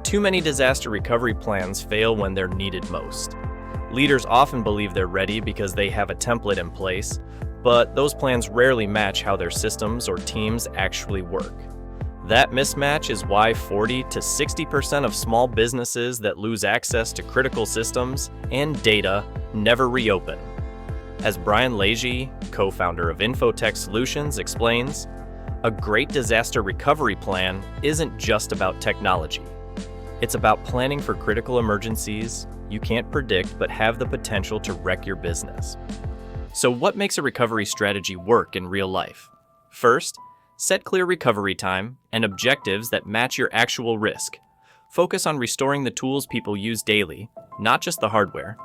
Too many disaster recovery plans fail when they're needed most. Leaders often believe they're ready because they have a template in place, but those plans rarely match how their systems or teams actually work. That mismatch is why 40 to 60% of small businesses that lose access to critical systems and data never reopen. As Brian Leahy, co-founder of Infotech Solutions, explains, a great disaster recovery plan isn't just about technology. It's about planning for critical emergencies you can't predict but have the potential to wreck your business. So what makes a recovery strategy work in real life? First, set clear recovery time and objectives that match your actual risk. Focus on restoring the tools people use daily, not just the hardware.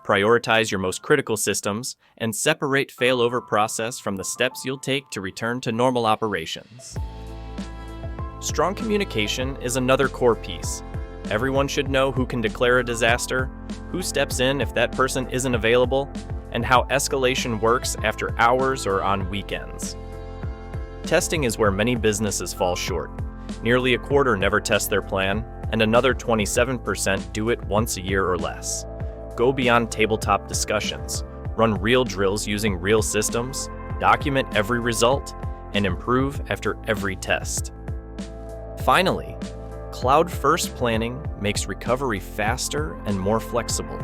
Prioritize your most critical systems and separate failover process from the steps you'll take to return to normal operations. Strong communication is another core piece. Everyone should know who can declare a disaster, who steps in if that person isn't available, and how escalation works after hours or on weekends. Testing is where many businesses fall short. Nearly a quarter never test their plan, and another 27% do it once a year or less. Go beyond tabletop discussions, run real drills using real systems, document every result, and improve after every test. Finally, cloud-first planning makes recovery faster and more flexible.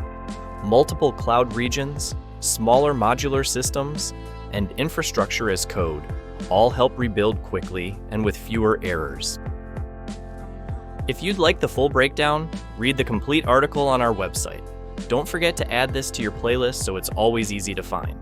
Multiple cloud regions, smaller modular systems, and infrastructure as code all help rebuild quickly and with fewer errors. If you'd like the full breakdown, read the complete article on our website. Don't forget to add this to your playlist so it's always easy to find.